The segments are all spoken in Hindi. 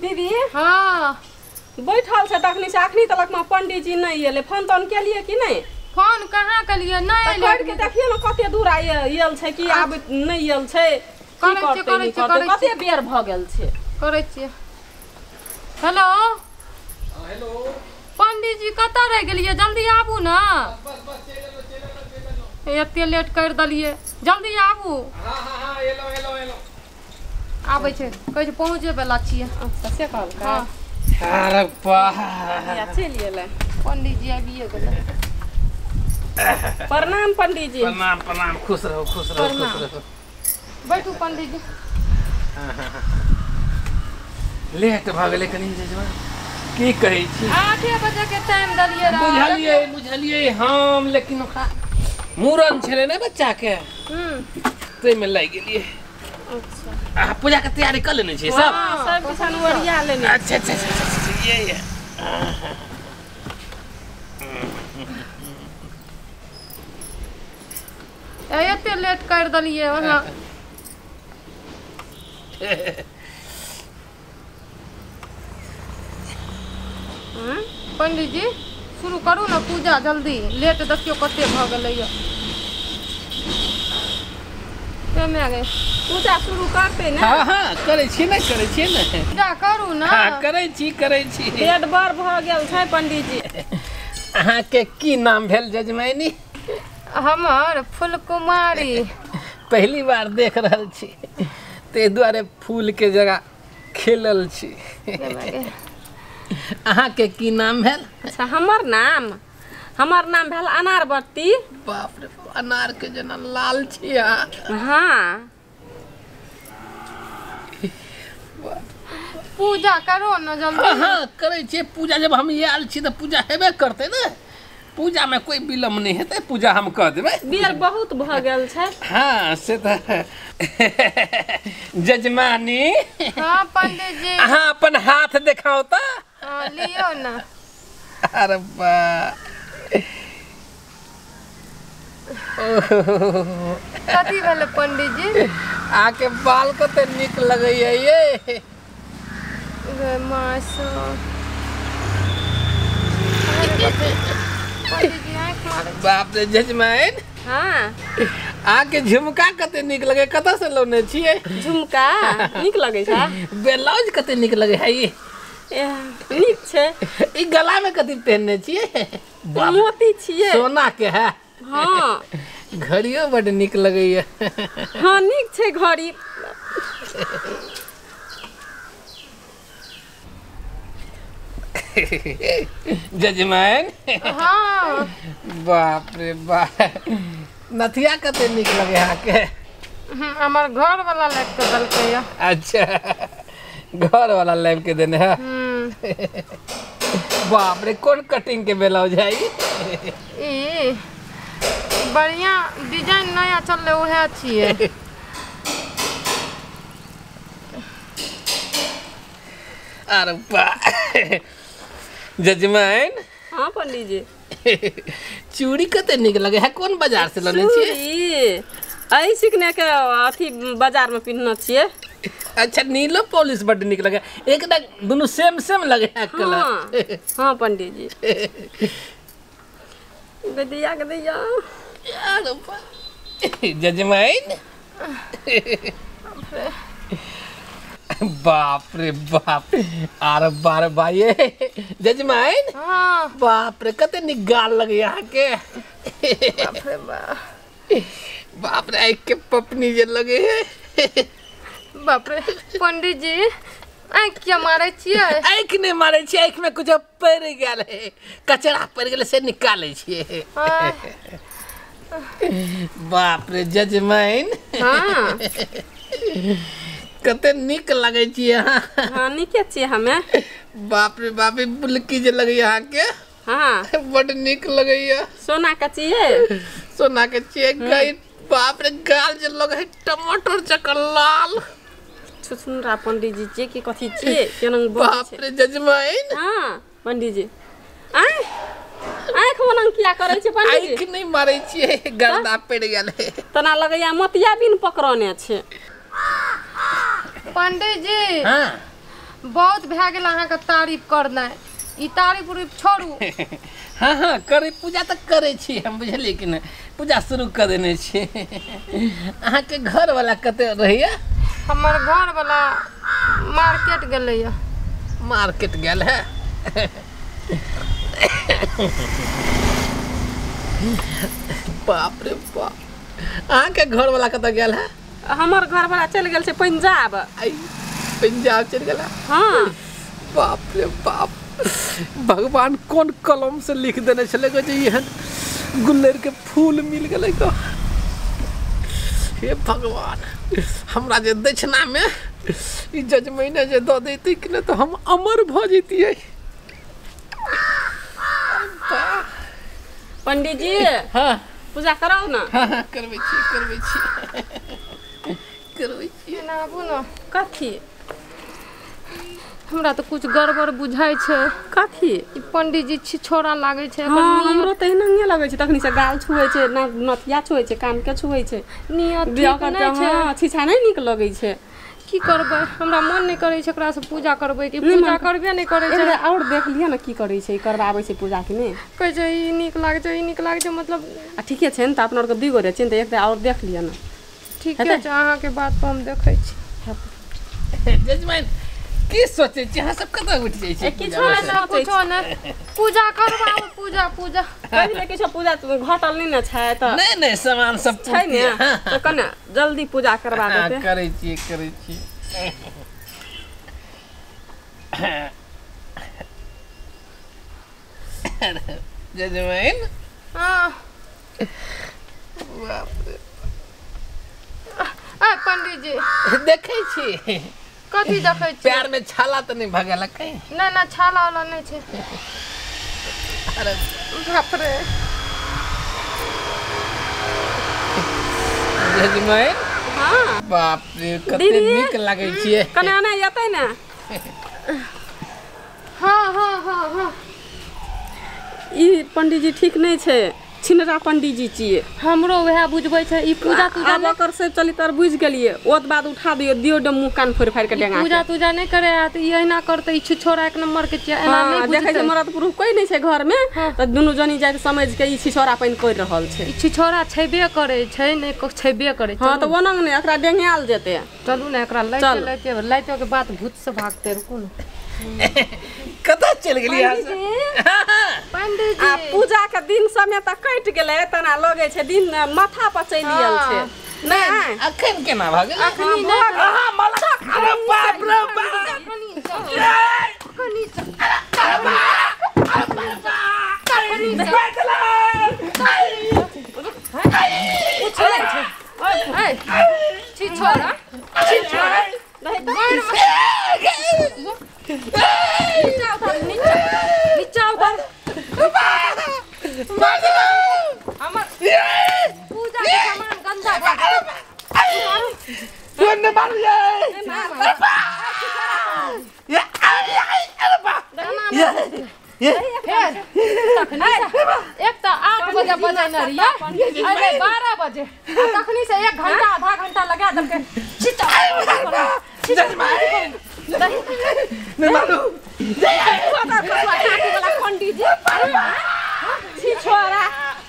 दीदी हाँ बैठल छै तखनी से अखनी तक में पंडित जी नहीं एले फोन तोन के लिए कि नहीं फोन कहाँ कलिए नहीं कर के देखिए ना कते दूर आयल छै कि आब नहीं आयल छै कते बेर भ गेल छै करै छियै हेलो हेलो पंडित जी कतऽ रह गेलिए जल्दी आबू ना एते लेट कर दलिए जल्दी आबू हां हेलो आबै छै कहै छै पहुँचे वाला छियै अच्छा से कहल का अरे वाह या चल गेलै पंडित जी आबिए गेलै प्रणाम पंडित जी प्रणाम खुश रहो बैठू पंडित जी लेट भ गेलै कनी जजमान की कहै छी 8 बजे के टाइम दलिए रहा बुझलिए हम लेकिन ओकरा मूरन छले ने बच्चा के तै में लाग गेलिए अच्छा पूजा के तैयारी कर लेने छी सब हां सब किसान ओरिया लेने अच्छा ये एते लेट कर दलिए वहां पंडित जी शुरू करू ना पूजा जल्दी लेट देखियो कते भ गेलैया केमे आ गए पूजा शुरू करते ने हां करे छी ने पूजा करू ना हां करे छी डेढ़ बार भ गेल छै पंडित जी अहाँ के की नाम भेल जजमाइनी हमर फूलकुमारी पहली बार देख रहल छी ते दुआरे फूल के जगह खेलल छी अहाँ के की नाम भेल अच्छा हमर नाम भेल अनारवती बाप रे अनार के जना लाल छी हां पूजा करो ना जल्दी हां करे छी पूजा जब हम आयल छी त पूजा हेबे करते ने पूजा में कोई विलम्ब नहीं हेतै पूजा हम कर देबै बेर बहुत भ गेल छै हां से त जजमानी हां पंडित जी अहाँ अपन हाथ दिखाओ त लियो ना अरे बा कथी भेलै पंडित जी आके बाल कते निक लगैया ये गे मासो पंडित जी आँख मारै बाप रे जजमाइन हां आके झुमका कते निक लगे कत से लौने छिए झुमका निक लगे छै ब्लाउज कते निक लगे है ये निक छै ई गला में कथि पहनने छिए मोती छिए सोना के है हां घड़ियो बड़ निक लगैया हां निक छै घड़ी जजमान हां बाप रे बाप नथिया कते निक लगे आके हमर घर वाला लाइट के दलके या अच्छा घर वाला लाइव के देने है बाप रे कौन कटिंग के ब्लाउज है ई बढ़िया डिजाइन नया चलले ओहे छिए अरे बा जजमान हां पंडित जी चूड़ी कते निक लगे है कौन बाजार से लेने छिए आई सिकने के अथी बाजार में पिन्हना छिए अच्छा नीलो पॉलिश बड़ निक लगे एकदम दोनों सेम लगे है कलर हां पंडित जी गदिया यार जजमान बाप रे बाप अरे बार भाई जजमान हां बाप रे कते निक गाल लगे यहाँ के बाप रे बाप रे आँख के पपनी जे लगे है बाप रे पंडित जी आँख क्या मारे छिए आँख नहीं मारे छिए आँख में कुछ पड़ गेल है कचरा पड़ गेल से निकाले छिए बाप रे जजमान हां कते निक लगे छिए हां निके छिए हमें बाप रे बाप बुलकी जे लगे यहाँ के हां बड़ निक लगैया सोना का चाहिए सोना के चाहिए गई बाप रे गाल जे लगे है टमाटर चकर लाल सुन रहा पंडित जी जे की कथी छिए केना बाप रे जजमान हां पंडित जी आँख मनन किया करे छे पंडित जी आँख नहीं मारे छिए गर्दा पड़ गेल है तना लगैया मोतिया बिन पकड़ने छे पंडित जी हां बहुत भए गेल अहाँके तारीफ करनाइ ई तारीफ उरीफ छोड़ू हाँ हाँ करे पूजा तो करे छी हम बुझलिए कि नहीं पूजा शुरू कर देने छी अहाँ के घर वाला कते रहिए हमर घर वाला मार्केट गेलै मार्केट गेल है बाप रे बाप अहाँ के घर वाला कते गेल है हमर घर वाला चल गेल छै पंजाब आई पंजाब चल गेल हाँ बाप रे बाप भगवान कौन कलम से लिख देने चले गो ये गुल्लर के फूल मिल गए को हे भगवान हमरा जे दक्षिणा में ई जजमैने जे दऽ देती कि न तो हम अमर भ जैतियै पंडित जी हाँ पूजा कराओ ना हाँ करबै छी आबू न कथी हमरा तो कुछ गड़बड़ बुझाइ छै कथी ई पंडित जी छी छोरा लागे छै हाँ हमरो त एनाहिए लगै छै तखनी से गाल छुए छै ना नथिया छुए छै कान के छुए छै नियत ठीक नै छै हाँ छिछा नहीं निक लगै छै की करबै हमरा मन नहीं करे छै एकरा से पूजा करबै कि पूजा करबे नहीं करे छै एकरा और देख लिया ना की करै छै करबाबै छै पूजा कि नहीं कहै छै ई नीक लागे छै ई नीक लागे छै मतलब आ ठीके छै न त अपना और के दुगो रे छै त एकटा और देख लिया ना ठीक छै अहाँ के बात पर हम देखै छी जजमैन की सोचे छी अहाँ सब कतऽ उठ जाइ छी किछो ना कुछो ना पूजा करबाऊ पूजा पहिले किछो पूजा घटल नहीं ना छै त नहीं सामान सब छै ने त कने जल्दी पूजा करबा देते करै छी जजमैन हां बाप रे आ पंडित जी देखै छी कथी देखै छी पैर में छाला तो नहीं भगेल कहीं ना छाला वाला नहीं छै अरे बाप रे जजमैन हां बाप रे कते नीक लागै छियै कने ना एतै ना हां ई पंडित जी ठीक नहीं छै छिनरा पंडित जी छिए हमरो वह बुझबै छै ई पूजा तूजा आब कर से चली तर बुझ गेलिए ओत बाद उठा दियो डे मुंह कान फोड़ फाड़ के डेंगा पूजा तूजा नहीं करे त ई एना करते ई छोरा एक नंबर के छिया एना नहीं देखे छै मरद पुरुष कोई नहीं छै घर में त दुनु जनी जाय समझ के ई छिछोरा पैन कर रहल छै ई छोरा छेबे करे छै नहीं छेबे करे हां त ओनंग ने एकरा डेंगाल जेते चलू ना एकरा लाइतो के बात भूत से भागते रुकू ना कतऽ चल गेली यहाँ से पंडित जी आ पूजा के दिन समय त कट गेलै तना लगे छै दिन माथा पर चलि गेल छै नहीं अखन केना भ गेल अखनी नहीं हां मला अरे बाप रे बाप एक तो 8 बजे बजे न रिया अरे 12 बजे तखनी से 1 घंटा आधा घंटा लगा दके छिटा नहीं मानो पंडित जी छोरा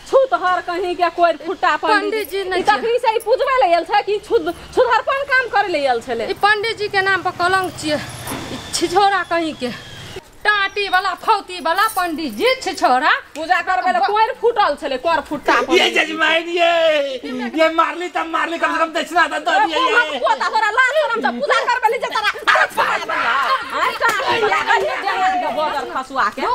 छूत हर कहीं के कोई फुट्टा पंडित जी नहीं तखनी से पूजबे ले आयल छै कि सुधारपन काम करे ले आयल छले ई पंडित जी के नाम पर कलंक छिए छिछोरा कहीं के टाटी वाला फौती वाला पंडित जी छिछोरा पूजा करबे ले कोई फुटल छले कोर फुट्टा ये जजमान ये मारली तब मारली कम से कम दक्षिणा तो दे दिया ये कोता तोरा लाज शरम से पूजा करबे ले जतरा बाजार खसुआ के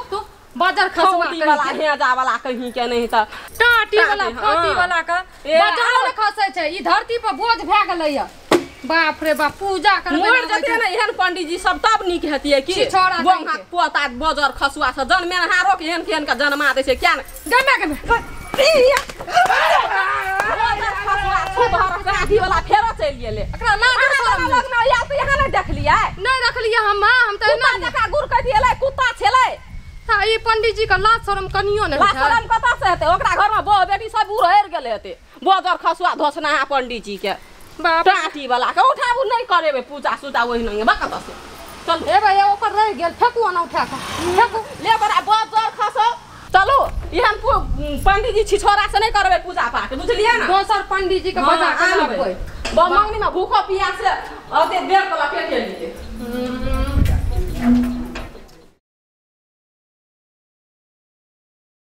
बाजार खसुआ वाला हेजा वाला कहीं के नहीं त टाटी वाला फौती वाला का बाजार खसै छै ई धरती पर बोझ भए गेलै या बाप रे बाप पूजा करबे मोर जते ने एहन पंडित जी सब तब नीक हेतिए कि गोंगा पोता बाजार खसुआ से जन्मे हारो के एहन केहन के जन्मा दे छै क्या गमे वाला फेरो चल गेले एकरा लाज शरम लगना या त यहां नहीं देखलिए नहीं देखलिए हम त ना देखा गुर कह दिएले कुत्ता छेले ता ई पंडित जी का लाज शरम कनियो नहीं लाज शरम कता से हेते ओकरा घर में बो बेटी सब बूढ़ हेर गेले हेते बाजार खसुआ धोसना पंडित जी के बाप टाटी वाला के उठाबू नहीं करेबे पूजा सुजा वही नहीं बकत से चल ए भाई ओकर रह गेल फेकू ना उठा के फेकू ले बड़ा बहुत जोर खसो चलो यहाँ पंडित जी छिछोरा से नहीं करबे पूजा पाठ बुझलिए ना दोसर पंडित जी के बजा के मंगनी में भूखो पियास से अते देर कला के लिए